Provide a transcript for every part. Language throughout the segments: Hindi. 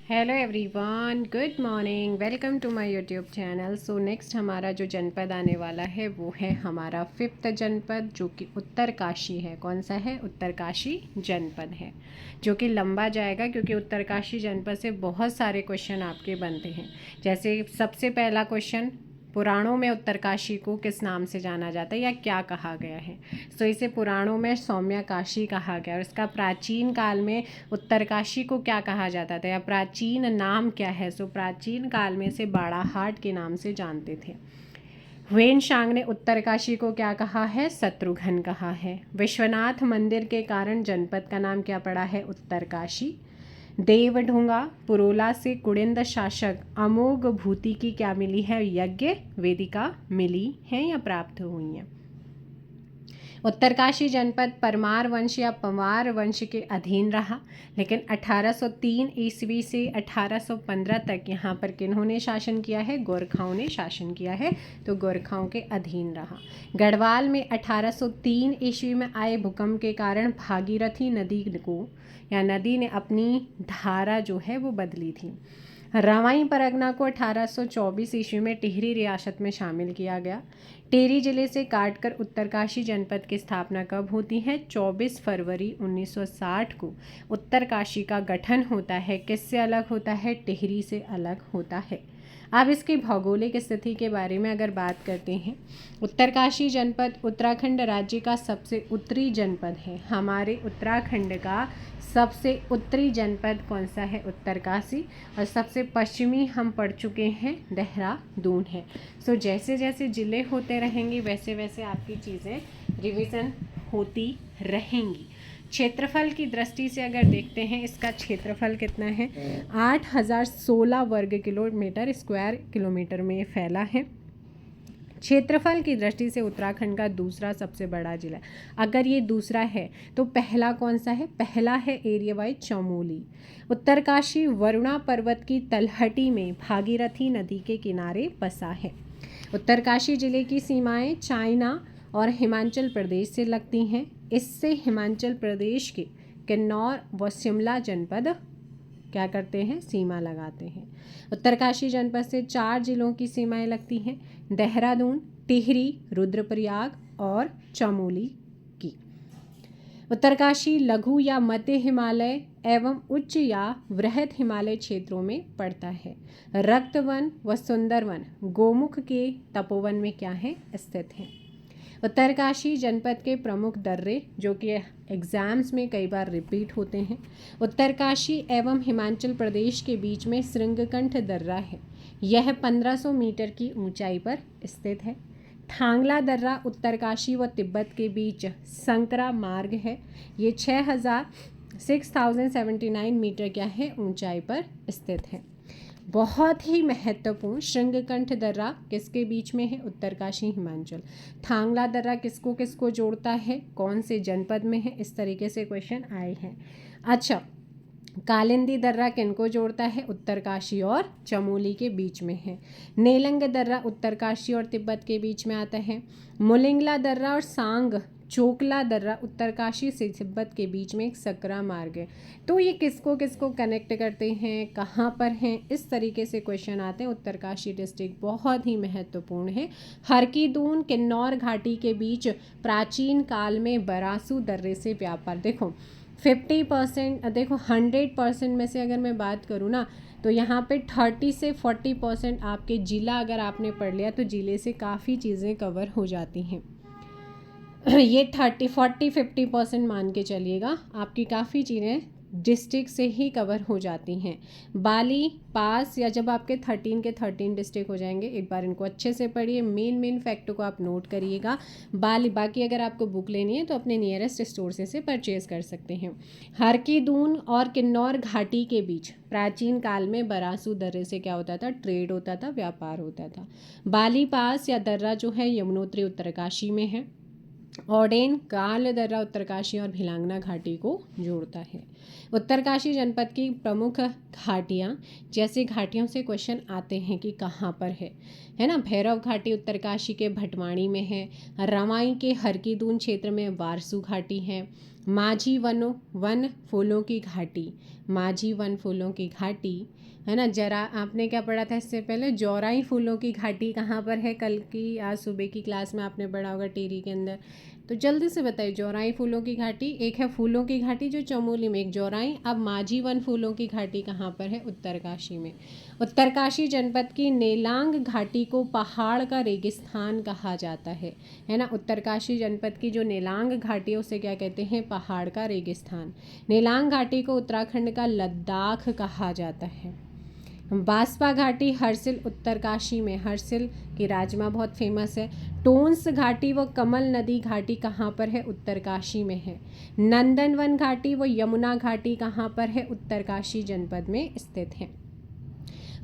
Hello everyone, good morning, welcome to my YouTube channel. So next हमारा जो जनपद आने वाला है वो है हमारा 5th जनपद, जो कि उत्तरकाशी है। कौन सा है? उत्तरकाशी जनपद है, जो कि लंबा जाएगा क्योंकि उत्तरकाशी जनपद से बहुत सारे क्वेश्चन आपके बनते हैं। जैसे सबसे पहला क्वेश्चन, पुराणों में उत्तरकाशी को किस नाम से जाना जाता है या क्या कहा गया है? तो इसे पुराणों में सौम्यकाशी कहा गया, और इसका प्राचीन काल में उत्तरकाशी को क्या कहा जाता था या प्राचीन नाम क्या है? सो प्राचीन काल में इसे बाड़ाहाट के नाम से जानते थे। ह्वेन सांग ने उत्तरकाशी को क्या कहा है? शत्रुघ्न कहा है। विश्वनाथ मंदिर के कारण जनपद का नाम क्या पड़ा है? उत्तरकाशी। देवढुंगा पुरोला से कुड़िंद शासक अमोघ भूति की क्या मिली है? यज्ञ वेदिका मिली है या प्राप्त हुई है। उत्तरकाशी जनपद परमार वंश या पंवार वंश के अधीन रहा, लेकिन 1803 ईस्वी से 1815 तक यहाँ पर किन्होंने शासन किया है? गोरखाओं ने शासन किया है, तो गोरखाओं के अधीन रहा। गढ़वाल में 1803 ईस्वी में आए भूकंप के कारण भागीरथी नदी को या नदी ने अपनी धारा जो है वो बदली थी। रावाई परगना को 1824 ईस्वी में टिहरी रियासत में शामिल किया गया। टिहरी जिले से काटकर उत्तरकाशी जनपद की स्थापना कब होती है? 24 फरवरी 1960 को उत्तरकाशी का गठन होता है। किससे अलग होता है? टिहरी से अलग होता है। अब इसकी भौगोलिक स्थिति के बारे में अगर बात करते हैं, उत्तरकाशी जनपद उत्तराखंड राज्य का सबसे उत्तरी जनपद है। हमारे उत्तराखंड का सबसे उत्तरी जनपद कौन सा है? उत्तरकाशी। और सबसे पश्चिमी हम पढ़ चुके हैं, देहरादून है। सो जैसे जैसे ज़िले होते रहेंगे वैसे वैसे आपकी चीज़ें रिवीजन होती रहेंगी। क्षेत्रफल की दृष्टि से अगर देखते हैं, इसका क्षेत्रफल कितना है? 8016 वर्ग किलोमीटर स्क्वायर किलोमीटर में ये फैला है। क्षेत्रफल की दृष्टि से उत्तराखंड का दूसरा सबसे बड़ा जिला है। अगर ये दूसरा है तो पहला कौन सा है? पहला है एरिया वाइज चमोली। उत्तरकाशी वरुणा पर्वत की तलहटी में भागीरथी नदी के किनारे बसा है। उत्तरकाशी जिले की सीमाएं चाइना और हिमाचल प्रदेश से लगती हैं। इससे हिमाचल प्रदेश के किन्नौर व शिमला जनपद क्या करते हैं? सीमा लगाते हैं। उत्तरकाशी जनपद से 4 जिलों की सीमाएं लगती हैं, देहरादून, टिहरी, रुद्रप्रयाग और चमोली की। उत्तरकाशी लघु या मध्य हिमालय एवं उच्च या वृहद हिमालय क्षेत्रों में पड़ता है। रक्तवन व सुंदरवन गोमुख के तपोवन में क्या है? स्थित है। उत्तरकाशी जनपद के प्रमुख दर्रे, जो कि एग्ज़ाम्स में कई बार रिपीट होते हैं। उत्तरकाशी एवं हिमाचल प्रदेश के बीच में श्रृंगकंठ दर्रा है। यह 1500 मीटर की ऊंचाई पर स्थित है। थांगला दर्रा उत्तरकाशी व तिब्बत के बीच संकरा मार्ग है। ये 6079 मीटर क्या है? ऊंचाई पर स्थित है। बहुत ही महत्वपूर्ण श्रृंगकंठ दर्रा किसके बीच में है? उत्तरकाशी हिमाचल। थांगला दर्रा किसको किसको जोड़ता है? कौन से जनपद में है? इस तरीके से क्वेश्चन आए हैं। अच्छा, कालिंदी दर्रा किनको जोड़ता है? उत्तरकाशी और चमोली के बीच में है। नेलंग दर्रा उत्तरकाशी और तिब्बत के बीच में आता है। मुलिंगला दर्रा और सांग चोकला दर्रा उत्तरकाशी से तिब्बत के बीच में एक सकरा मार्ग है। तो ये किसको किसको कनेक्ट करते हैं, कहाँ पर हैं, इस तरीके से क्वेश्चन आते हैं। उत्तरकाशी डिस्ट्रिक्ट बहुत ही महत्वपूर्ण है। हरकी-दून किन्नौर घाटी के बीच प्राचीन काल में बरासू दर्रे से व्यापार, देखो 50%, देखो 100% में से अगर मैं बात करूँ ना, तो यहाँ पे 30 से 40% आपके ज़िला अगर आपने पढ़ लिया तो ज़िले से काफ़ी चीज़ें कवर हो जाती हैं। ये 30, 40, 50% मान के चलिएगा, आपकी काफ़ी चीज़ें डिस्ट्रिक्ट से ही कवर हो जाती हैं। बाली पास या जब आपके 13 के 13 डिस्ट्रिक्ट हो जाएंगे, एक बार इनको अच्छे से पढ़िए, मेन फैक्ट को आप नोट करिएगा। बाकी अगर आपको बुक लेनी है तो अपने नियरेस्ट स्टोर से परचेज़ कर सकते हैं। हरकी-दून और किन्नौर घाटी के बीच प्राचीन काल में बरासू दर्रे से क्या होता था? ट्रेड होता था, व्यापार होता था। बाली पास या दर्रा जो है यमुनोत्री उत्तरकाशी में है। ओडेन काल दर्रा उत्तरकाशी और भिलांगना घाटी को जोड़ता है। उत्तरकाशी जनपद की प्रमुख घाटियाँ, जैसे घाटियों से क्वेश्चन आते हैं कि कहाँ पर है ना? भैरव घाटी उत्तरकाशी के भटवाणी में है। रवाई के हरकी-दून क्षेत्र में वारसू घाटी है। माझी वन फूलों की घाटी, माझी वन फूलों की घाटी, है ना। जरा आपने क्या पढ़ा था इससे पहले, जौराई फूलों की घाटी कहाँ पर है, कल की आज सुबह की क्लास में आपने पढ़ा होगा टिहरी के अंदर। तो जल्दी से बताइए, जौराई फूलों की घाटी, एक है फूलों की घाटी जो चमोली में, एक जौराई। अब माझी वन फूलों की घाटी कहाँ पर है, उत्तरकाशी में। उत्तरकाशी जनपद की नेलांग घाटी को पहाड़ का रेगिस्तान कहा जाता है ना। उत्तरकाशी जनपद की जो नेलांग घाटी है उसे क्या कहते हैं, पहाड़ का रेगिस्तान। नेलांग घाटी को उत्तराखंड का लद्दाख कहा जाता है। बांसपा घाटी हरसिल उत्तरकाशी में, हरसिल की राजमा बहुत फेमस है। टोंस घाटी व कमल नदी घाटी कहाँ पर है, उत्तरकाशी में है। नंदनवन घाटी व यमुना घाटी कहाँ पर है, उत्तरकाशी जनपद में स्थित है।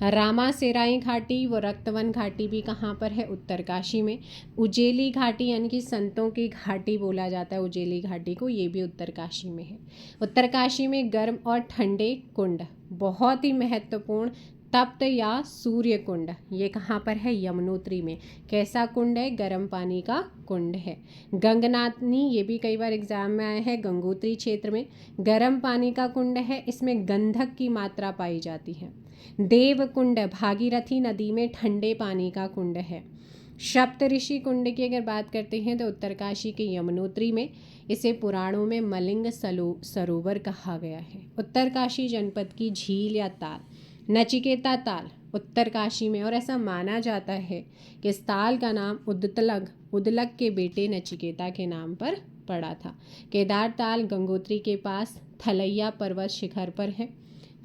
रामासेराई घाटी व रक्तवन घाटी भी कहाँ पर है, उत्तरकाशी में। उजेली घाटी यानी कि संतों की घाटी बोला जाता है उजेली घाटी को, ये भी उत्तरकाशी में है। उत्तरकाशी में गर्म और ठंडे कुंड, बहुत ही महत्वपूर्ण, तप्त या सूर्य कुंड, ये कहाँ पर है, यमुनोत्री में। कैसा कुंड है, गर्म पानी का कुंड है। गंगनाथनी, ये भी कई बार एग्जाम में आया है, गंगोत्री क्षेत्र में गर्म पानी का कुंड है, इसमें गंधक की मात्रा पाई जाती है। देव कुंड भागीरथी नदी में ठंडे पानी का कुंड है। सप्तऋषि कुंड की अगर बात करते हैं तो उत्तरकाशी के यमुनोत्री में, इसे पुराणों में मलिंग सरोवर कहा गया है। उत्तरकाशी जनपद की झील या ताल, नचिकेता ताल उत्तरकाशी में, और ऐसा माना जाता है कि इस ताल का नाम उदलग के बेटे नचिकेता के नाम पर पड़ा था। केदार ताल गंगोत्री के पास थलैया पर्वत शिखर पर है।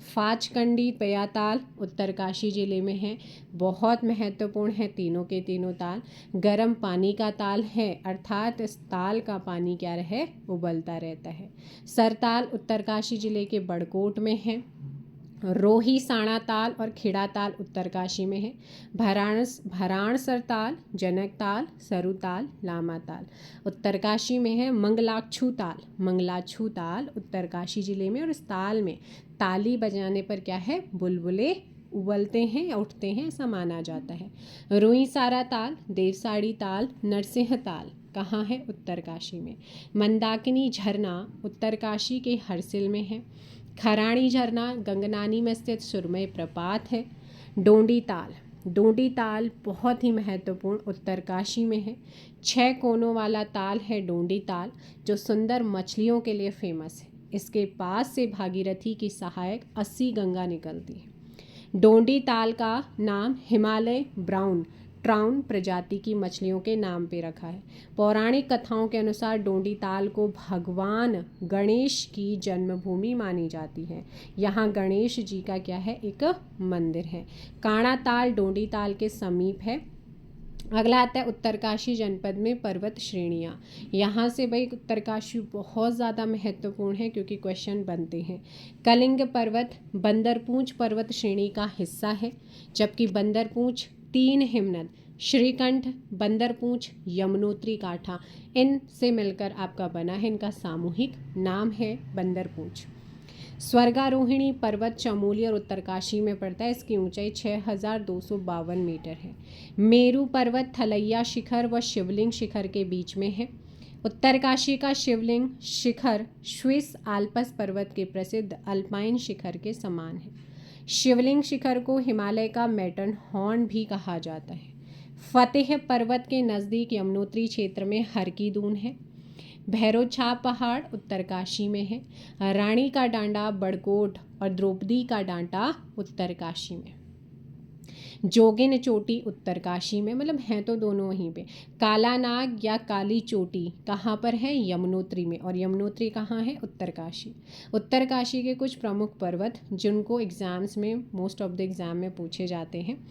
फाचकंडी पयाताल उत्तरकाशी जिले में है, बहुत महत्वपूर्ण है तीनों के तीनों ताल। गर्म पानी का ताल है, अर्थात इस ताल का पानी क्या रहे, उबलता रहता है। सरताल उत्तरकाशी जिले के बड़कोट में है। रोही साणा ताल और खिड़ा ताल उत्तरकाशी में है। भराणसर ताल, जनक ताल, सरू ताल, लामा ताल उत्तरकाशी में है। मंगलाछू ताल उत्तरकाशी जिले में, और इस ताल में ताली बजाने पर क्या है, बुलबुले उबलते हैं या उठते हैं, ऐसा माना जाता है। रुईसारा ताल, देवसाड़ी ताल, नरसिंह ताल कहाँ है, उत्तरकाशी में। मंदाकिनी झरना उत्तरकाशी के हरसिल में है। खराणी झरना गंगनानी में स्थित सुरमय प्रपात है। डोंडी ताल बहुत ही महत्वपूर्ण उत्तरकाशी में है। 6 कोनों वाला ताल है डोंडी ताल, जो सुंदर मछलियों के लिए फेमस है। इसके पास से भागीरथी की सहायक 80 गंगा निकलती है। डोंडी ताल का नाम हिमालय ब्राउन ट्राउन प्रजाति की मछलियों के नाम पे रखा है। पौराणिक कथाओं के अनुसार डोंडी ताल को भगवान गणेश की जन्मभूमि मानी जाती है। यहाँ गणेश जी का क्या है, एक मंदिर है। काणा ताल डोंडी ताल के समीप है। अगला आता है उत्तरकाशी जनपद में पर्वत श्रेणियाँ। यहाँ से भाई उत्तरकाशी बहुत ज़्यादा महत्वपूर्ण है क्योंकि क्वेश्चन बनते हैं। कलिंग पर्वत बंदरपूंछ पर्वत श्रेणी का हिस्सा है, जबकि बंदरपूंछ 3 हिमनद श्रीकंठ, बंदरपूंछ, यमुनोत्री काठा, इनसे मिलकर आपका बना है, इनका सामूहिक नाम है बंदरपूंछ। स्वर्गारोहिणी पर्वत चमोली और उत्तरकाशी में पड़ता है, इसकी ऊंचाई 6252 मीटर है। मेरू पर्वत थलैया शिखर व शिवलिंग शिखर के बीच में है। उत्तरकाशी का शिवलिंग शिखर स्विस आल्प्स पर्वत के प्रसिद्ध अल्पाइन शिखर के समान है। शिवलिंग शिखर को हिमालय का मैटर्न हॉर्न भी कहा जाता है। फतेह पर्वत के नज़दीक यमुनोत्री क्षेत्र में हरकी-दून है। भैरोछाप पहाड़ उत्तरकाशी में है। रानी का डांडा बड़कोट और द्रौपदी का डांडा उत्तरकाशी में। जोगिन चोटी उत्तरकाशी में, मतलब हैं तो दोनों वहीं पे। काला नाग या काली चोटी कहाँ पर है, यमुनोत्री में, और यमुनोत्री कहाँ है, उत्तरकाशी। उत्तरकाशी के कुछ प्रमुख पर्वत जिनको एग्जाम्स में मोस्ट ऑफ द एग्जाम में पूछे जाते हैं।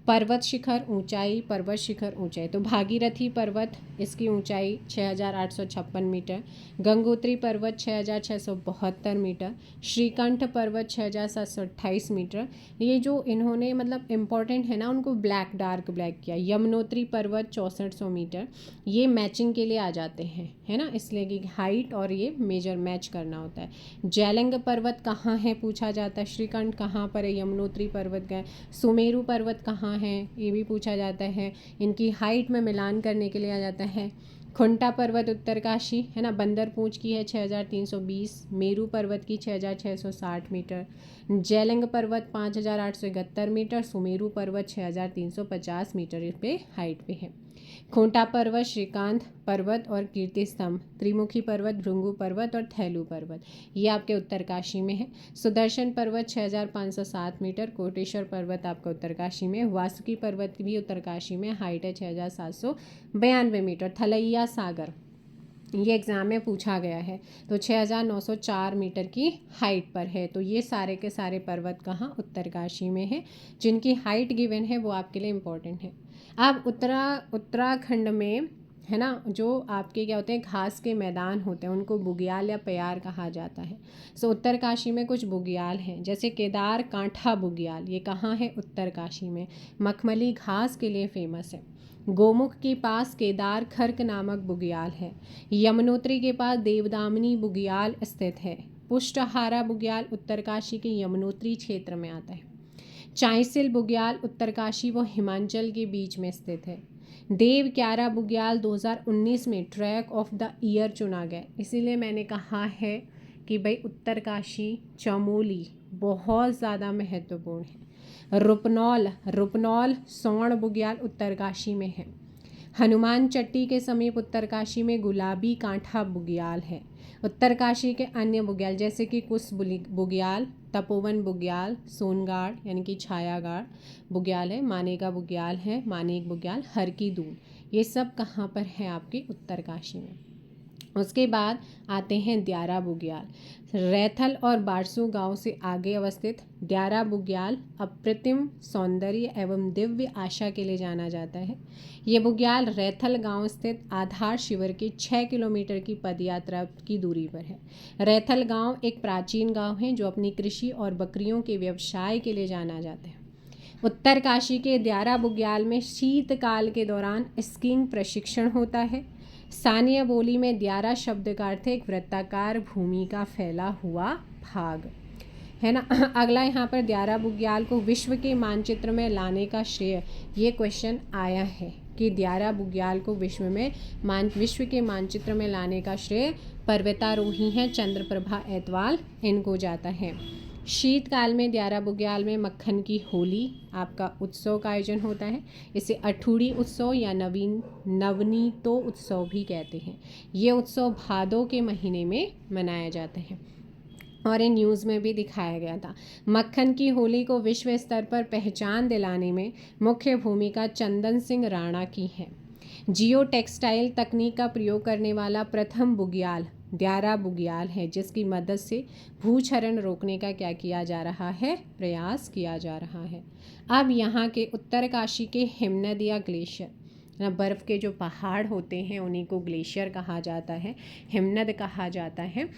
पर्वत शिखर ऊंचाई, पर्वत शिखर ऊंचाई, तो भागीरथी पर्वत इसकी ऊंचाई 6856 मीटर, गंगोत्री पर्वत 6672 मीटर, श्रीकंठ पर्वत 6728 मीटर। ये जो इन्होंने मतलब इम्पॉर्टेंट है ना, उनको ब्लैक डार्क ब्लैक किया। यमुनोत्री पर्वत 6400 मीटर, ये मैचिंग के लिए आ जाते हैं, है ना, इसलिए कि हाइट और ये मेजर मैच करना होता है। जैलंग पर्वत कहाँ है पूछा जाता है, श्रीकंठ कहाँ पर है, यमुनोत्री पर्वत गए। सुमेरु पर्वत कहाँ है, ये भी पूछा जाता है, इनकी हाइट में मिलान करने के लिए आ जाता है। खुंटा पर्वत उत्तरकाशी है ना, बंदरपूंछ की है 6320, मेरू पर्वत की 6660 मीटर, जैलंग पर्वत 5871 मीटर, सुमेरु पर्वत 6350 मीटर इस पे हाइट पे है। खोंटा पर्वत, श्रीकांत पर्वत और कीर्ति स्तंभ, त्रिमुखी पर्वत, भृंगु पर्वत और थैलू पर्वत, ये आपके उत्तरकाशी में है। सुदर्शन पर्वत 6507 मीटर, कोटेश्वर पर्वत आपका उत्तरकाशी में, वासुकी पर्वत भी उत्तरकाशी में, हाइट है 6792 मीटर। थलैया सागर, ये एग्ज़ाम में पूछा गया है, तो 6904 मीटर की हाइट पर है। तो ये सारे के सारे पर्वत कहाँ, उत्तरकाशी में है, जिनकी हाइट गिवन है वो आपके लिए इम्पोर्टेंट है। अब उत्तराखंड में है ना, जो आपके क्या होते हैं, घास के मैदान होते हैं, उनको बुग्याल या प्यार कहा जाता है। सो उत्तरकाशी में कुछ बुग्याल हैं, जैसे केदार कांठा बुग्याल, ये कहाँ है, उत्तरकाशी में। मखमली घास के लिए फेमस है। गोमुख के पास केदार खर्क नामक बुग्याल है। यमुनोत्री के पास देवदामिनी बुग्याल स्थित है। पुष्टहारा बुग्याल उत्तरकाशी के यमुनोत्री क्षेत्र में आता है। चांसिल बुग्याल उत्तरकाशी व हिमाचल के बीच में स्थित है। देव क्यारा बुग्याल 2019 में ट्रैक ऑफ द ईयर चुना गया, इसीलिए मैंने कहा है कि भाई उत्तरकाशी चमोली बहुत ज़्यादा महत्वपूर्ण है। रुपनौल स्वर्ण बुग्याल उत्तरकाशी में है। हनुमान चट्टी के समीप उत्तरकाशी में गुलाबी कांठा बुग्याल है। उत्तरकाशी के अन्य बुग्याल जैसे कि कुश बुग्याल, तपोवन बुग्याल, सोनगाड़ यानी कि छायागाड़ बुग्याल है, मानेका बुग्याल है, मानेक बुग्याल, हर की दून, ये सब कहाँ पर है, आपके उत्तरकाशी में। उसके बाद आते हैं द्यारा बुग्याल। रैथल और बारसू गांव से आगे अवस्थित द्यारा बुग्याल अप्रतिम सौंदर्य एवं दिव्य आशा के लिए जाना जाता है। ये बुग्याल रैथल गांव स्थित आधार शिविर के 6 किलोमीटर की पदयात्रा की दूरी पर है। रैथल गांव एक प्राचीन गांव है जो अपनी कृषि और बकरियों के व्यवसाय के लिए जाना जाता है। उत्तरकाशी के द्यारा बुग्याल में शीतकाल के दौरान स्कीइंग प्रशिक्षण होता है। स्थानीय बोली में द्यारा शब्द का अर्थ है एक वृत्ताकार भूमि का फैला हुआ भाग, है ना। अगला यहाँ पर द्यारा बुग्याल को विश्व के मानचित्र में लाने का श्रेय, ये क्वेश्चन आया है कि द्यारा बुग्याल को विश्व के मानचित्र में लाने का श्रेय पर्वतारोही हैं चंद्रप्रभा एतवाल, इनको जाता है। शीतकाल में द्यारा बुग्याल में मक्खन की होली आपका उत्सव का आयोजन होता है। इसे अठूड़ी उत्सव या नवनीतो उत्सव भी कहते हैं। ये उत्सव भादों के महीने में मनाया जाता है और ये न्यूज़ में भी दिखाया गया था। मक्खन की होली को विश्व स्तर पर पहचान दिलाने में मुख्य भूमिका चंदन सिंह राणा की है। जियो टेक्सटाइल तकनीक का प्रयोग करने वाला प्रथम बुग्याल द्यारा बुग्याल है, जिसकी मदद से भूक्षरण रोकने का क्या किया जा रहा है, प्रयास किया जा रहा है। अब यहाँ के उत्तरकाशी के हिमनद या ग्लेशियर, बर्फ़ के जो पहाड़ होते हैं उन्हीं को ग्लेशियर कहा जाता है, हिमनद कहा जाता है।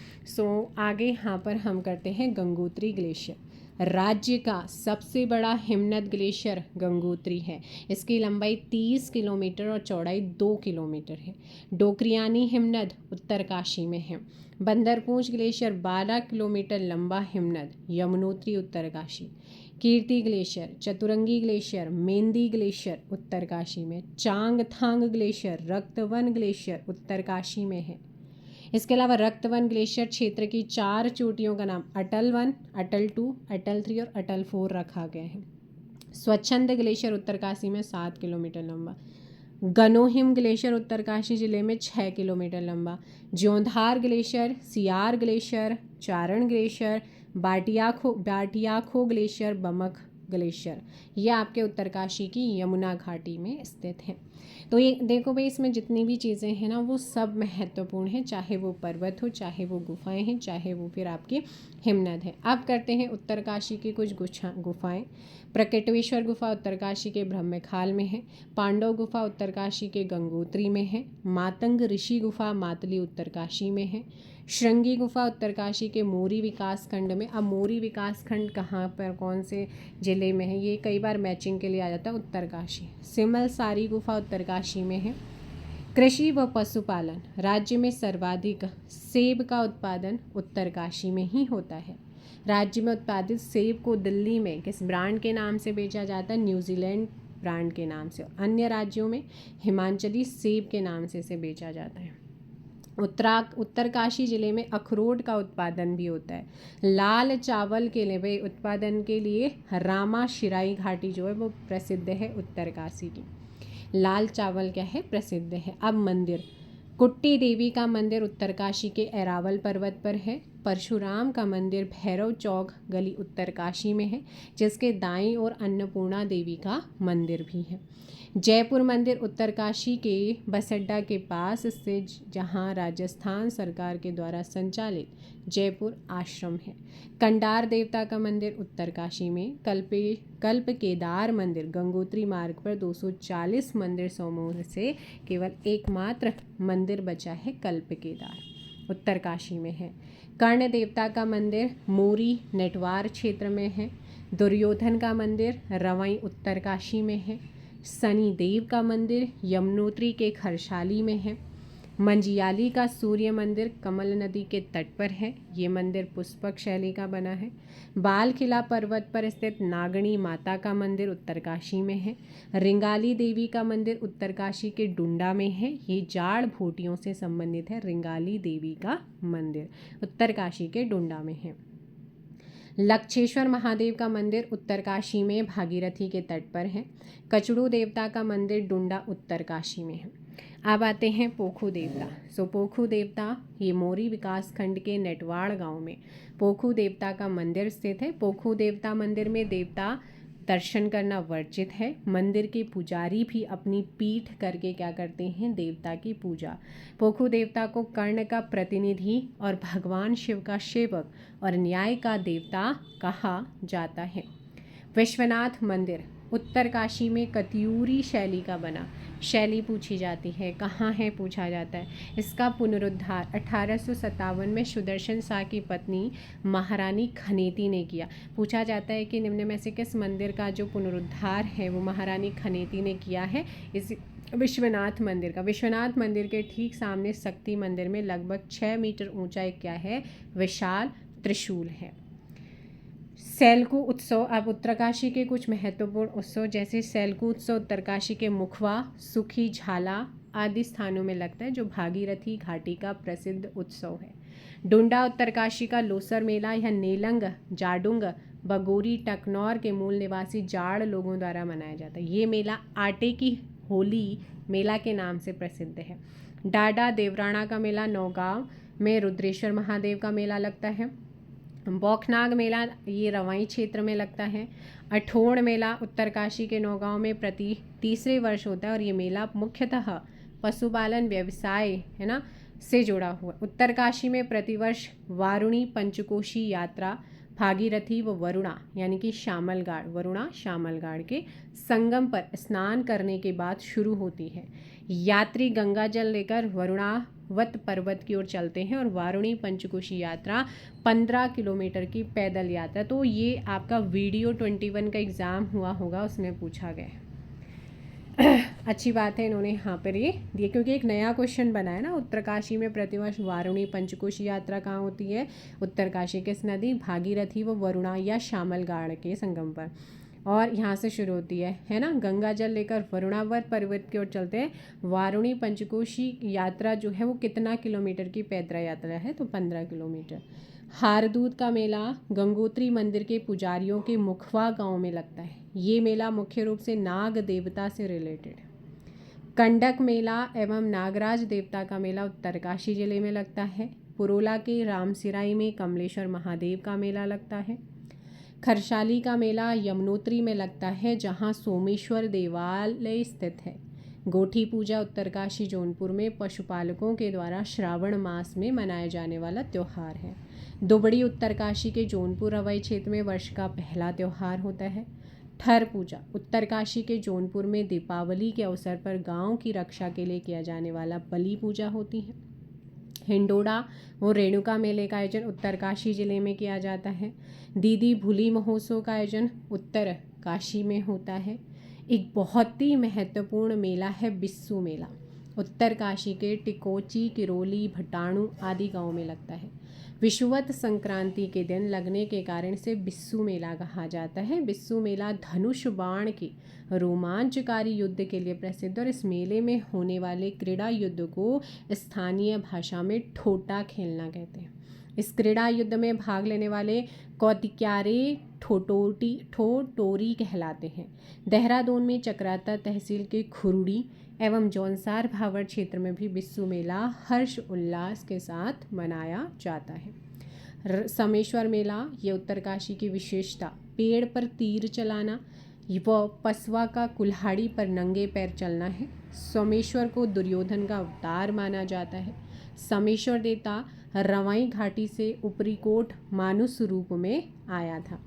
आगे यहाँ पर हम करते हैं गंगोत्री ग्लेशियर। राज्य का सबसे बड़ा हिमनद ग्लेशियर गंगोत्री है। इसकी लंबाई 30 किलोमीटर और चौड़ाई 2 किलोमीटर है। डोकरियानी हिमनद उत्तरकाशी में है। बंदरपूंछ ग्लेशियर 12 किलोमीटर लंबा हिमनद, यमुनोत्री उत्तरकाशी। कीर्ति ग्लेशियर, चतुरंगी ग्लेशियर, मेंदी ग्लेशियर उत्तरकाशी में। चांगथांग ग्लेशियर, रक्तवन ग्लेशियर उत्तरकाशी में है। इसके अलावा रक्तवन ग्लेशियर क्षेत्र की 4 चोटियों का नाम अटल 1, अटल 2, अटल 3 और अटल 4 रखा गया है। स्वच्छंद ग्लेशियर उत्तरकाशी में 7 किलोमीटर लंबा। गनोहिम ग्लेशियर उत्तरकाशी जिले में 6 किलोमीटर लंबा। ज्योंधार ग्लेशियर, सियार ग्लेशियर, चारण ग्लेशियर, बाटियाखो ग्लेशियर, बमक ग्लेशियर, ये आपके उत्तरकाशी की यमुना घाटी में स्थित है। तो ये देखो भाई, इसमें जितनी भी चीज़ें हैं ना वो सब महत्वपूर्ण हैं, चाहे वो पर्वत हो, चाहे वो गुफाएं हैं, चाहे वो फिर आपकी हिमनद है। अब करते हैं उत्तरकाशी की कुछ गुफाएं। प्रकटेश्वर गुफा उत्तरकाशी के ब्रह्मखाल में है। पांडव गुफा उत्तरकाशी के गंगोत्री में है। मातंग ऋषि गुफा मातली उत्तरकाशी में है। श्रृंगी गुफा उत्तरकाशी के मोरी विकास खंड में। अब मोरी विकास खंड कहाँ पर, कौन से ज़िले में है, ये कई बार मैचिंग के लिए आ जाता है, उत्तरकाशी। सिमल सारी गुफा उत्तरकाशी में है। कृषि व पशुपालन, राज्य में सर्वाधिक सेब का उत्पादन उत्तरकाशी में ही होता है। राज्य में उत्पादित सेब को दिल्ली में किस ब्रांड के नाम से बेचा जाता है, न्यूजीलैंड ब्रांड के नाम से। अन्य राज्यों में हिमाचली सेब के नाम से इसे बेचा जाता है। उत्तरकाशी जिले में अखरोट का उत्पादन भी होता है। लाल चावल के लिए भाई उत्पादन के लिए रामा शिराई घाटी जो है वो प्रसिद्ध है उत्तरकाशी की। लाल चावल क्या है, प्रसिद्ध है। अब मंदिर, कुट्टी देवी का मंदिर उत्तरकाशी के एरावल पर्वत पर है। परशुराम का मंदिर भैरव चौक गली उत्तरकाशी में है, जिसके दाईं ओर अन्नपूर्णा देवी का मंदिर भी है। जयपुर मंदिर उत्तरकाशी के बस अड्डा के पास स्थित, जहां राजस्थान सरकार के द्वारा संचालित जयपुर आश्रम है। कंडार देवता का मंदिर उत्तरकाशी में। कल्प केदार मंदिर गंगोत्री मार्ग पर 240 मंदिर समूह से केवल एकमात्र मंदिर बचा है, कल्प केदार, उत्तरकाशी में है। कर्ण देवता का मंदिर मोरी नेटवार क्षेत्र में है। दुर्योधन का मंदिर रवई उत्तरकाशी में है। शनि देव का मंदिर यमुनोत्री के खरसाली में है। मंजियाली का सूर्य मंदिर कमल नदी के तट पर है। ये मंदिर पुष्पक शैली का बना है। बाल किला पर्वत पर स्थित नागणी माता का मंदिर उत्तरकाशी में है। रिंगाली देवी का मंदिर उत्तरकाशी के डुंडा में है। ये जाड़ भोटियों से संबंधित है। रिंगाली देवी का मंदिर उत्तरकाशी के डुंडा में है। लक्षेश्वर महादेव का मंदिर उत्तरकाशी में भागीरथी के तट पर है। कचड़ू देवता का मंदिर डुंडा उत्तरकाशी में है। अब आते हैं पोखू देवता। पोखू देवता ये मोरी विकास खंड के नेटवाड़ गांव में पोखू देवता का मंदिर स्थित है। पोखू देवता मंदिर में देवता दर्शन करना वर्जित है। मंदिर के पुजारी भी अपनी पीठ करके क्या करते हैं, देवता की पूजा। पोखू देवता को कर्ण का प्रतिनिधि और भगवान शिव का सेवक और न्याय का देवता कहा जाता है। विश्वनाथ मंदिर उत्तरकाशी में कत्यूरी शैली का बना। शैली पूछी जाती है, कहाँ है पूछा जाता है। इसका पुनरुद्धार 1857 में सुदर्शन शाह की पत्नी महारानी खनेती ने किया। पूछा जाता है कि निम्न में से किस मंदिर का जो पुनरुद्धार है वो महारानी खनेती ने किया है। इस विश्वनाथ मंदिर का। विश्वनाथ मंदिर के ठीक सामने शक्ति मंदिर में लगभग 6 मीटर ऊंचा एक क्या है, विशाल त्रिशूल है। सैलकू उत्सव। अब उत्तरकाशी के कुछ महत्वपूर्ण उत्सव जैसे सैलकू उत्सव उत्तरकाशी के मुखवा, सुखी, झाला आदि स्थानों में लगता है, जो भागीरथी घाटी का प्रसिद्ध उत्सव है। डुंडा उत्तरकाशी का लोसर मेला यह नेलंग, जाडुंग, बगोरी, टकनौर के मूल निवासी जाड़ लोगों द्वारा मनाया जाता है। ये मेला आटे की होली मेला के नाम से प्रसिद्ध है। डाडा देवराणा का मेला नौगांव में रुद्रेश्वर महादेव का मेला लगता है। बौखनाग मेला ये रवाई क्षेत्र में लगता है। अठोण मेला उत्तरकाशी के नौगांव में प्रति तीसरे वर्ष होता है और ये मेला मुख्यतः पशुपालन व्यवसाय है ना से जुड़ा हुआ। उत्तरकाशी में प्रतिवर्ष वारुणी पंचकोशी यात्रा भागीरथी व वरुणा यानी कि शामलगाड़, वरुणा शामलगाड़ के संगम पर स्नान करने के बाद शुरू होती है। यात्री गंगा जल लेकर वरुणावत पर्वत की ओर चलते हैं और वारुणी पंचकोशी यात्रा 15 किलोमीटर की पैदल यात्रा। तो ये आपका वीडियो 21 का एग्ज़ाम हुआ होगा, उसमें पूछा गया। अच्छी बात है इन्होंने यहाँ पर ये दिए, क्योंकि एक नया क्वेश्चन बना है ना। उत्तरकाशी में प्रतिवर्ष वारुणी पंचकोशी यात्रा कहाँ होती है, उत्तरकाशी किस नदी, भागीरथी व वरुणा या शामलगाड़ के संगम पर, और यहाँ से शुरू होती है ना। गंगा जल लेकर वरुणावत पर्वत की ओर चलते हैं। वारुणी पंचकोशी यात्रा जो है वो कितना किलोमीटर की पैदल यात्रा है, तो 15 किलोमीटर। हारदूत का मेला गंगोत्री मंदिर के पुजारियों के मुखवा गांव में लगता है। ये मेला मुख्य रूप से नाग देवता से रिलेटेड। कंडक मेला एवं नागराज देवता का मेला उत्तरकाशी जिले में लगता है। पुरोला के रामसिराई में कमलेश्वर महादेव का मेला लगता है। खरसाली का मेला यमुनोत्री में लगता है, जहां सोमेश्वर देवालय स्थित है। गोठी पूजा उत्तरकाशी जौनपुर में पशुपालकों के द्वारा श्रावण मास में मनाया जाने वाला त्यौहार है। दुबड़ी उत्तरकाशी के जौनपुर रवई क्षेत्र में वर्ष का पहला त्यौहार होता है। ठर पूजा उत्तरकाशी के जौनपुर में दीपावली के अवसर पर गांव की रक्षा के लिए किया जाने वाला बलि पूजा होती है। हिंडोड़ा वो रेणुका मेले का आयोजन उत्तरकाशी जिले में किया जाता है। दीदी भूली महोत्सव का आयोजन उत्तरकाशी में होता है। एक बहुत ही महत्वपूर्ण मेला है बिस्सू मेला, उत्तरकाशी के टिकोची, किरोली, भटाणु आदि गांव में लगता है। विषुवत संक्रांति के दिन लगने के कारण इसे बिस्सू मेला कहा जाता है। बिस्सू मेला धनुष बाण के रोमांचकारी युद्ध के लिए प्रसिद्ध और इस मेले में होने वाले क्रीड़ा युद्ध को स्थानीय भाषा में ठोटा खेलना कहते हैं। इस क्रीड़ा युद्ध में भाग लेने वाले कौतिक्यारे ठोटोरी कहलाते हैं। देहरादून में चकराता तहसील के खुरुड़ी एवं जौनसार भावर क्षेत्र में भी बिस्सू मेला हर्ष उल्लास के साथ मनाया जाता है। समेश्वर मेला, ये उत्तरकाशी की विशेषता पेड़ पर तीर चलाना व पसवा का कुल्हाड़ी पर नंगे पैर चलना है। सोमेश्वर को दुर्योधन का अवतार माना जाता है। समेश्वर देवता रवाई घाटी से उपरीकोट मानुस रूप में आया था।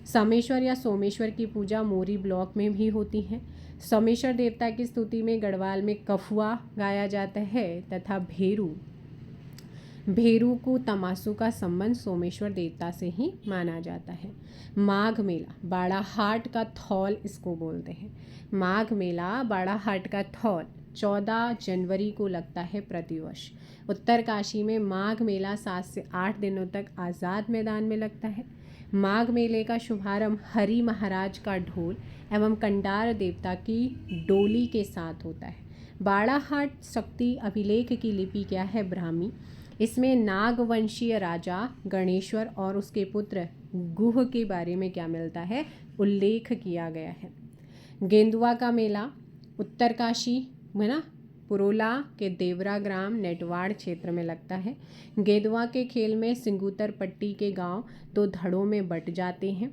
समेश्वर या सोमेश्वर की पूजा मोरी ब्लॉक में भी होती है। सोमेश्वर देवता की स्तुति में गढ़वाल में कफुआ गाया जाता है तथा भेरू को तमाशू का संबंध सोमेश्वर देवता से ही माना जाता है। माघ मेला, बाड़ाहाट का थौल इसको बोलते हैं। माघ मेला बाड़ाहाट का थौल 14 जनवरी को लगता है प्रतिवर्ष। उत्तरकाशी में माघ मेला 7 से 8 दिनों तक आज़ाद मैदान में लगता है। माघ मेले का शुभारंभ हरि महाराज का ढोल एवं कंडार देवता की डोली के साथ होता है। बाड़ाहाट शक्ति अभिलेख की लिपि क्या है? ब्राह्मी। इसमें नागवंशीय राजा गणेश्वर और उसके पुत्र गुह के बारे में क्या मिलता है? उल्लेख किया गया है। गेंदुआ का मेला उत्तरकाशी में ना पुरोला के देवरा ग्राम नेटवाड़ क्षेत्र में लगता है। गेंदुआ के खेल में सिंगूतर पट्टी के गांव 2 धड़ों में बट जाते हैं,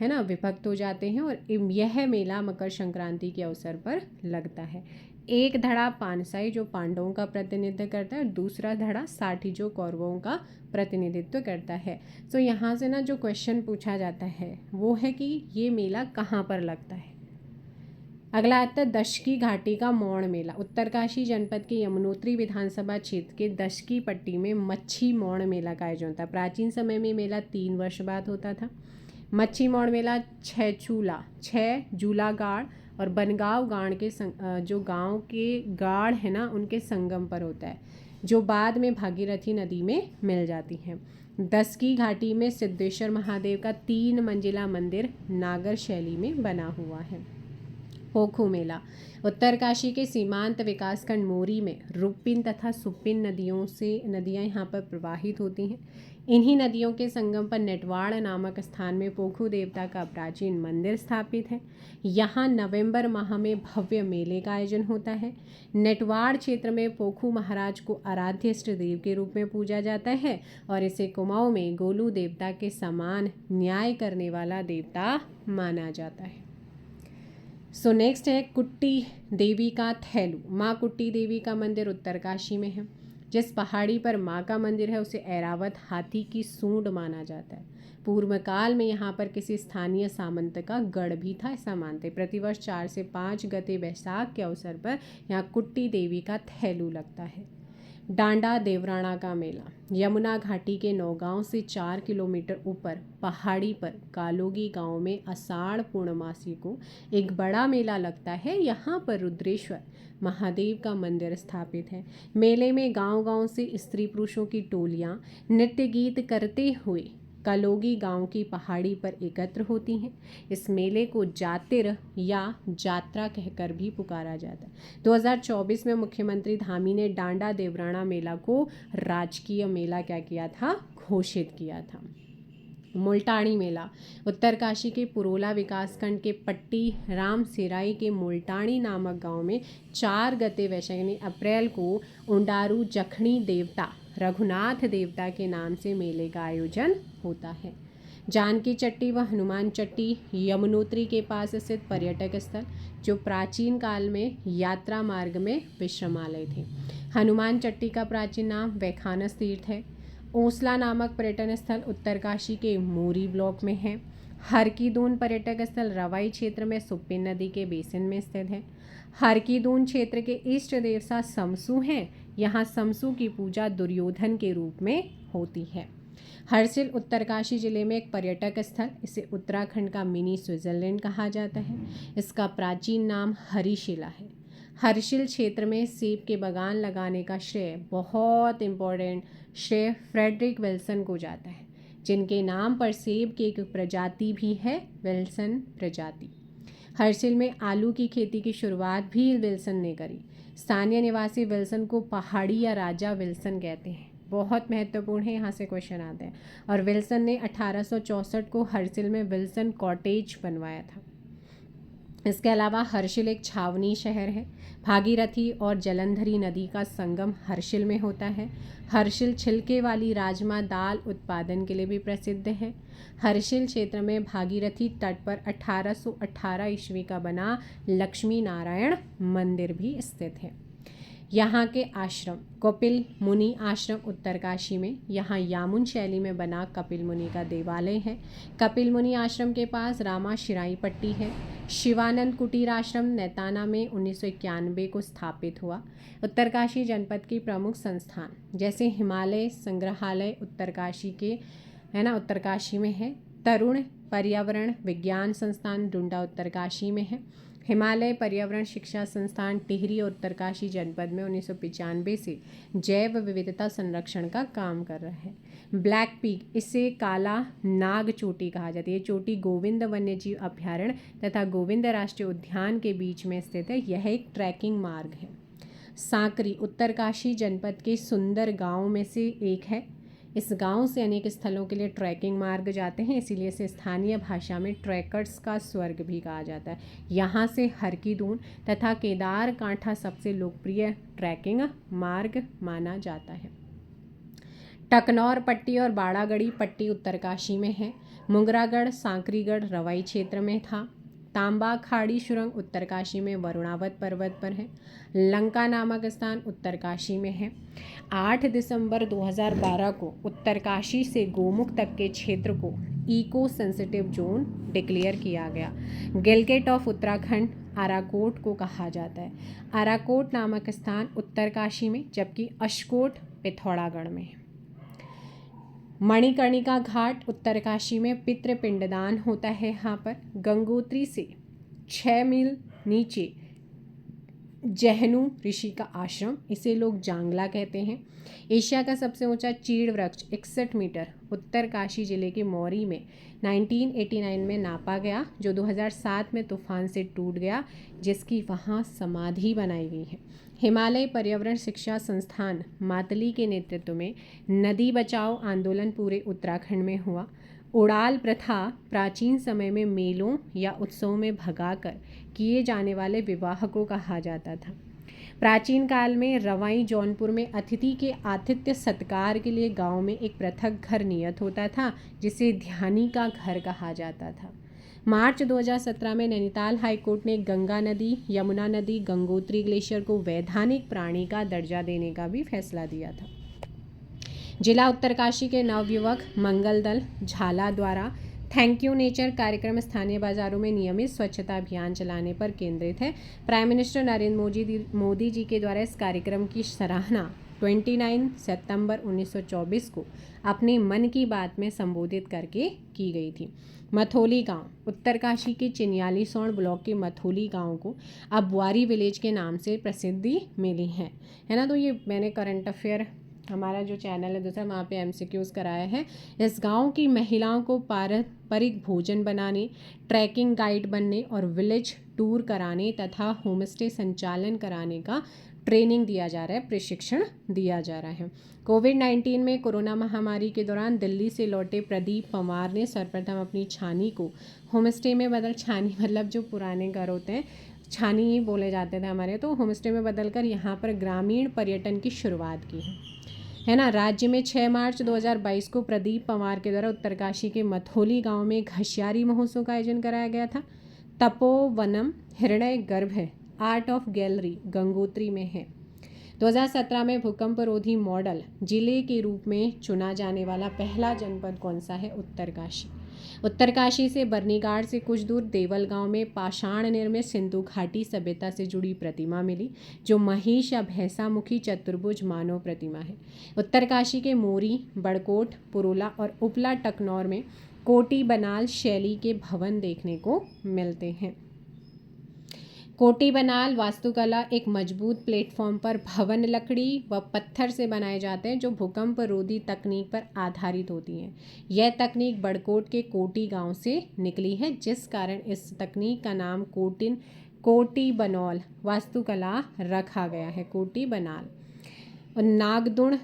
है ना, विभक्त हो जाते हैं और यह मेला मकर संक्रांति के अवसर पर लगता है। एक धड़ा पानसाई जो पांडवों का प्रतिनिधित्व करता है और दूसरा धड़ा साठी जो कौरवों का प्रतिनिधित्व करता है। तो यहाँ से ना जो क्वेश्चन पूछा जाता है वो है कि ये मेला कहाँ पर लगता है। अगला आता है दशकी घाटी का मौड़ मेला। उत्तरकाशी जनपद के यमुनोत्री विधानसभा क्षेत्र के दशकी पट्टी में मच्छी मौड़ मेला का आयोजन होता है। प्राचीन समय में मेला 3 वर्ष बाद होता था। मच्छी मौड़ मेला 6 जूला गाड़ और बनगांव गाड़ के जो गांव के गाड़ है ना उनके संगम पर होता है, जो बाद में भागीरथी नदी में मिल जाती हैं। दशकी घाटी में सिद्धेश्वर महादेव का 3 मंजिला मंदिर नागर शैली में बना हुआ है। पोखू मेला उत्तरकाशी के सीमांत विकासखंड मोरी में रुपिन तथा सुपिन नदियां यहाँ पर प्रवाहित होती हैं। इन्हीं नदियों के संगम पर नेटवाड़ नामक स्थान में पोखू देवता का प्राचीन मंदिर स्थापित है। यहाँ नवंबर माह में भव्य मेले का आयोजन होता है। नेटवाड़ क्षेत्र में पोखू महाराज को आराध्य इष्ट देव के रूप में पूजा जाता है और इसे कुमाऊं में गोलू देवता के समान न्याय करने वाला देवता माना जाता है। सो नेक्स्ट है कुट्टी देवी का थैलू। माँ कुट्टी देवी का मंदिर उत्तरकाशी में है। जिस पहाड़ी पर माँ का मंदिर है उसे ऐरावत हाथी की सूंड माना जाता है। पूर्व काल में यहाँ पर किसी स्थानीय सामंत का गढ़ भी था, ऐसा मानते। प्रतिवर्ष 4 से 5 गते वैशाख के अवसर पर यहाँ कुट्टी देवी का थैलू लगता है। डांडा देवराणा का मेला यमुना घाटी के नौगांव से 4 किलोमीटर ऊपर पहाड़ी पर कालोगी गांव में आषाढ़ पूर्णमासी को एक बड़ा मेला लगता है। यहाँ पर रुद्रेश्वर महादेव का मंदिर स्थापित है। मेले में गांव-गांव से स्त्री पुरुषों की टोलियाँ नृत्य गीत करते हुए कालोगी गांव की पहाड़ी पर एकत्र होती हैं। इस मेले को जातिर या जात्रा कहकर भी पुकारा जाता है। 2024 में मुख्यमंत्री धामी ने डांडा देवराणा मेला को राजकीय मेला क्या किया था? घोषित किया था। मुल्टानी मेला उत्तरकाशी के पुरोला विकासखंड के पट्टी राम सिराई के मुल्टानी नामक गांव में 4 गते वैशाख यानी अप्रैल को उंडारू जखनी देवता रघुनाथ देवता के नाम से मेले का आयोजन होता है। जानकी चट्टी व हनुमान चट्टी यमुनोत्री के पास स्थित पर्यटक स्थल जो प्राचीन काल में यात्रा मार्ग में विश्रामालय थे। हनुमान चट्टी का प्राचीन नाम वैखानस तीर्थ है। ओसला नामक पर्यटन स्थल उत्तरकाशी के मोरी ब्लॉक में है। हरकीदून पर्यटक स्थल रवाई क्षेत्र में सुप्पिन नदी के बेसिन में स्थित है। हरकीदून क्षेत्र के इष्ट देवता समसू हैं। यहाँ समसू की पूजा दुर्योधन के रूप में होती है। हरसिल उत्तरकाशी जिले में एक पर्यटक स्थल, इसे उत्तराखंड का मिनी स्विट्जरलैंड कहा जाता है। इसका प्राचीन नाम हरिशिला है। हर्षिल क्षेत्र में सेब के बागान लगाने का श्रेय, बहुत इम्पोर्टेंट श्रेय, फ्रेडरिक विल्सन को जाता है, जिनके नाम पर सेब की एक प्रजाति भी है, विल्सन प्रजाति। हर्षिल में आलू की खेती की शुरुआत भी विल्सन ने करी। स्थानीय निवासी विल्सन को पहाड़ी या राजा विल्सन कहते हैं, बहुत महत्वपूर्ण है, यहाँ से क्वेश्चन आते हैं। और विल्सन ने 1864 को हर्षिल में विल्सन कॉटेज बनवाया था। इसके अलावा हर्षिल एक छावनी शहर है। भागीरथी और जलंधरी नदी का संगम हर्षिल में होता है। हर्षिल छिलके वाली राजमा दाल उत्पादन के लिए भी प्रसिद्ध है। हर्षिल क्षेत्र में भागीरथी तट पर 1818 ईस्वी का बना लक्ष्मी नारायण मंदिर भी स्थित है। यहाँ के आश्रम, कपिल मुनि आश्रम उत्तरकाशी में, यहाँ यामुन शैली में बना कपिल मुनि का देवालय है। कपिल मुनि आश्रम के पास रामा शिराई पट्टी है। शिवानंद कुटीर आश्रम नैताना में 1991 को स्थापित हुआ। उत्तरकाशी जनपद की प्रमुख संस्थान जैसे हिमालय संग्रहालय उत्तरकाशी के है ना, उत्तरकाशी में है। तरुण पर्यावरण विज्ञान संस्थान डुंडा उत्तरकाशी में है। हिमालय पर्यावरण शिक्षा संस्थान टिहरी और उत्तरकाशी जनपद में 1995 से जैव विविधता संरक्षण का काम कर रहा है। ब्लैक पीक, इसे काला नाग चोटी कहा जाता है। ये चोटी गोविंद वन्यजीव अभ्यारण्य तथा गोविंद राष्ट्रीय उद्यान के बीच में स्थित है। यह एक ट्रैकिंग मार्ग है। सांकरी उत्तरकाशी जनपद के सुंदर गांव में से एक है। इस गांव से अनेक स्थलों के लिए ट्रैकिंग मार्ग जाते हैं, इसीलिए इसे स्थानीय भाषा में ट्रैकर्स का स्वर्ग भी कहा जाता है। यहाँ से हर की दून तथा केदार कांठा सबसे लोकप्रिय ट्रैकिंग मार्ग माना जाता है। टकनौर पट्टी और बाड़ागढ़ी पट्टी उत्तरकाशी में है। मुंगरागढ़ सांकरीगढ़ रवाई क्षेत्र में था। तांबा खाड़ी सुरंग उत्तरकाशी में वरुणावत पर्वत पर है। लंका नामक स्थान उत्तरकाशी में है। 8 दिसंबर 2012 को उत्तरकाशी से गोमुख तक के क्षेत्र को इको सेंसिटिव जोन डिक्लेयर किया गया। गिलगिट ऑफ उत्तराखंड आराकोट को कहा जाता है। आराकोट नामक स्थान उत्तरकाशी में, जबकि अशकोट पिथौरागढ़ में है। मणिकर्णिका घाट उत्तरकाशी में पितृपिंडदान होता है। यहाँ पर गंगोत्री से 6 मील नीचे जहनु ऋषि का आश्रम, इसे लोग जांगला कहते हैं। एशिया का सबसे ऊंचा चीड़ वृक्ष 61 मीटर उत्तरकाशी जिले के मौरी में 1989 में नापा गया, जो 2007 में तूफान से टूट गया, जिसकी वहाँ समाधि बनाई गई है। हिमालय पर्यावरण शिक्षा संस्थान मातली के नेतृत्व में नदी बचाओ आंदोलन पूरे उत्तराखंड में हुआ। उड़ाल प्रथा प्राचीन समय में मेलों या उत्सवों में भगाकर किए जाने वाले विवाह को कहा जाता था। प्राचीन काल में रवाई जौनपुर में अतिथि के आतिथ्य सत्कार के लिए गांव में एक पृथक घर नियत होता था, जिसे ध्यानी का घर कहा जाता था। मार्च 2017 में नैनीताल हाईकोर्ट ने गंगा नदी, यमुना नदी, गंगोत्री ग्लेशियर को वैधानिक प्राणी का दर्जा देने का भी फैसला दिया था। जिला उत्तरकाशी के नवयुवक मंगल दल झाला द्वारा थैंक यू नेचर कार्यक्रम स्थानीय बाजारों में नियमित स्वच्छता अभियान चलाने पर केंद्रित है। प्राइम मिनिस्टर नरेंद्र मोदी जी के द्वारा इस कार्यक्रम की सराहना 29 सितंबर 1924 को अपने मन की बात में संबोधित करके की गई थी। मथोली गांव उत्तरकाशी के चिन्यालीसौड़ ब्लॉक के मथोली गांव को अब बुआरी विलेज के नाम से प्रसिद्धि मिली है ना। तो ये मैंने करंट अफेयर हमारा जो चैनल है दूसरा, वहाँ पे MCQs कराया है। इस गांव की महिलाओं को पारंपरिक भोजन बनाने, ट्रैकिंग गाइड बनने और विलेज टूर कराने तथा होमस्टे संचालन कराने का ट्रेनिंग दिया जा रहा है, प्रशिक्षण दिया जा रहा है। कोविड-19 में कोरोना महामारी के दौरान दिल्ली से लौटे प्रदीप पंवार ने सर्वप्रथम अपनी छानी को होमस्टे में बदल, छानी मतलब जो पुराने घर होते हैं छानी ही बोले जाते थे हमारे, तो होमस्टे में बदलकर यहाँ पर ग्रामीण पर्यटन की शुरुआत की है ना। राज्य में 6 मार्च 2022 को प्रदीप पंवार के द्वारा उत्तरकाशी के मथोली गांव में घसियारी महोत्सव का आयोजन कराया गया था। तपोवनम हिरण्य गर्भ है आर्ट ऑफ गैलरी गंगोत्री में है। 2017 में भूकंपरोधी मॉडल जिले के रूप में चुना जाने वाला पहला जनपद कौन सा है? उत्तरकाशी। उत्तरकाशी से बर्नीघाट से कुछ दूर देवल गांव में पाषाण निर्मित सिंधु घाटी सभ्यता से जुड़ी प्रतिमा मिली, जो महिष या भैंसामुखी चतुर्भुज मानव प्रतिमा है। उत्तरकाशी के मोरी, बड़कोट, पुरोला और उपला टकनौर में कोटी बनाल शैली के भवन देखने को मिलते हैं। कोटी बनाल वास्तुकला एक मजबूत प्लेटफॉर्म पर भवन लकड़ी व पत्थर से बनाए जाते हैं जो भूकंप रोधी तकनीक पर आधारित होती हैं। यह तकनीक बड़कोट के कोटी गांव से निकली है, जिस कारण इस तकनीक का नाम कोटी बनौल वास्तुकला रखा गया है, कोटी बनाल। और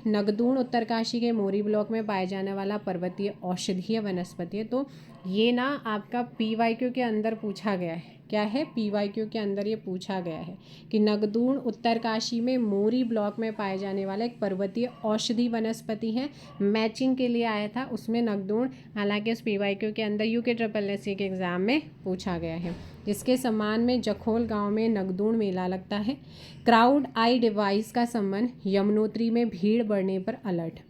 नगदुण उत्तरकाशी के मोरी ब्लॉक में पाए जाने वाला पर्वतीय औषधीय वनस्पति है। तो ये ना आपका PYQ के अंदर पूछा गया है। क्या है? PYQ के अंदर ये पूछा गया है कि नगदुण उत्तरकाशी में मोरी ब्लॉक में पाए जाने वाला एक पर्वतीय औषधि वनस्पति है। मैचिंग के लिए आया था उसमें नगदुण, हालांकि उस PYQ के अंदर UKSSC के एग्ज़ाम में पूछा गया है। जिसके सम्मान में जखोल गांव में नगदुण मेला लगता है। क्राउड आई डिवाइस का संबंध यमुनोत्री में भीड़ बढ़ने पर अलर्ट।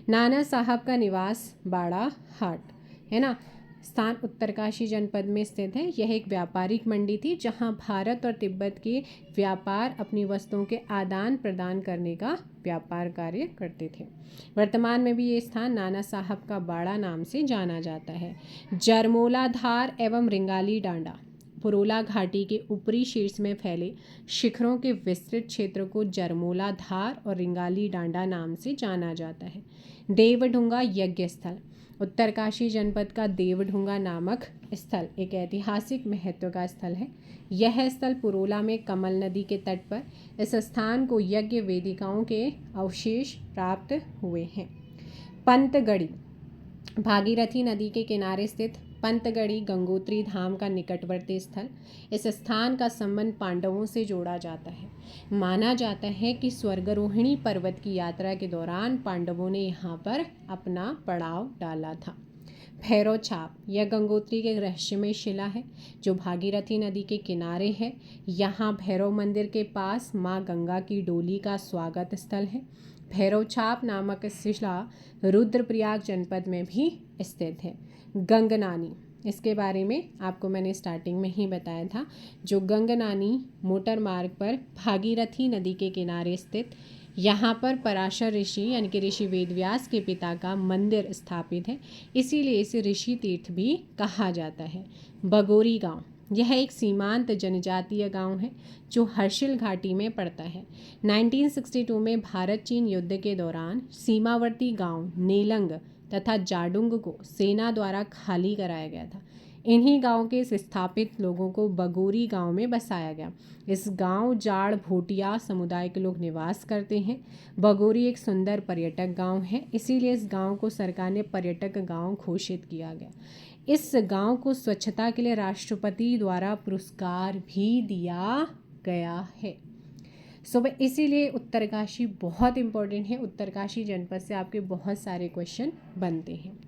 नाना साहब का निवास बाड़ा हाट है ना, स्थान उत्तरकाशी जनपद में स्थित है। यह एक व्यापारिक मंडी थी जहां भारत और तिब्बत के व्यापार अपनी वस्तुओं के आदान प्रदान करने का व्यापार कार्य करते थे। वर्तमान में भी ये स्थान नाना साहब का बाड़ा नाम से जाना जाता है। जरमोला धार एवं रिंगाली डांडा पुरोला घाटी के ऊपरी शीर्ष में फैले शिखरों के विस्तृत क्षेत्र को जरमोला धार और रिंगाली डांडा नाम से जाना जाता है। देवढुंगा यज्ञ स्थल उत्तरकाशी जनपद का देवढुंगा नामक स्थल एक ऐतिहासिक महत्व का स्थल है। यह स्थल पुरोला में कमल नदी के तट पर इस स्थान को यज्ञ वेदिकाओं के अवशेष प्राप्त हुए हैं। पंतगढ़ी भागीरथी नदी के किनारे स्थित पंतगढ़ी गंगोत्री धाम का निकटवर्ती स्थल। इस स्थान का संबंध पांडवों से जोड़ा जाता है। माना जाता है कि स्वर्गरोहिणी पर्वत की यात्रा के दौरान पांडवों ने यहाँ पर अपना पड़ाव डाला था। भैरव छाप यह गंगोत्री के रहस्यमय शिला है जो भागीरथी नदी के किनारे है। यहाँ भैरव मंदिर के पास माँ गंगा की डोली का स्वागत स्थल है। भैरव छाप नामक शिला रुद्रप्रयाग जनपद में भी स्थित है। गंगनानी, इसके बारे में आपको मैंने स्टार्टिंग में ही बताया था। जो गंगनानी मोटर मार्ग पर भागीरथी नदी के किनारे स्थित, यहाँ पर पराशर ऋषि यानी कि ऋषि वेदव्यास के पिता का मंदिर स्थापित है, इसीलिए इसे ऋषि तीर्थ भी कहा जाता है। बगोरी गांव यह एक सीमांत जनजातीय गांव है जो हर्षिल घाटी में पड़ता है। 1962 में भारत चीन युद्ध के दौरान सीमावर्ती गांव नेलंग तथा जाडुंग को सेना द्वारा खाली कराया गया था। इन्हीं गांव के स्थापित लोगों को बगोरी गांव में बसाया गया। इस गांव जाड़ भोटिया समुदाय के लोग निवास करते हैं। बगोरी एक सुंदर पर्यटक गांव है, इसीलिए इस गांव को सरकार ने पर्यटक गांव घोषित किया गया। इस गांव को स्वच्छता के लिए राष्ट्रपति द्वारा पुरस्कार भी दिया गया है। इसीलिए उत्तरकाशी बहुत इम्पोर्टेंट है। उत्तरकाशी जनपद से आपके बहुत सारे क्वेश्चन बनते हैं।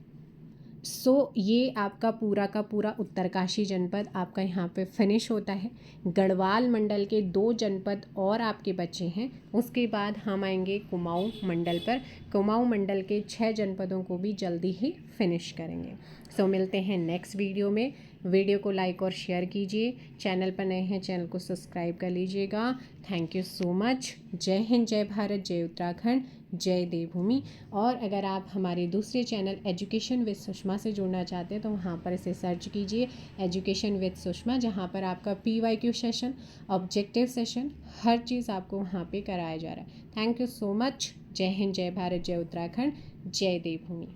ये आपका पूरा का पूरा उत्तरकाशी जनपद आपका यहाँ पे फिनिश होता है। गढ़वाल मंडल के 2 जनपद और आपके बचे हैं। उसके बाद हम आएंगे कुमाऊं मंडल पर। कुमाऊं मंडल के 6 जनपदों को भी जल्दी ही फिनिश करेंगे। मिलते हैं नेक्स्ट वीडियो में। वीडियो को लाइक और शेयर कीजिए। चैनल पर नए हैं, चैनल को सब्सक्राइब कर लीजिएगा। Thank you so much. जय हिंद, जय भारत, जय उत्तराखंड, जय देवभूमि। और अगर आप हमारे दूसरे चैनल एजुकेशन विद सुषमा से जुड़ना चाहते हैं तो वहाँ पर इसे सर्च कीजिए, एजुकेशन विद सुषमा, जहाँ पर आपका PYQ सेशन, ऑब्जेक्टिव सेशन, हर चीज़ आपको वहाँ पे कराया जा रहा है। Thank you so much. जय हिंद, जय भारत, जय उत्तराखंड, जय देवभूमि।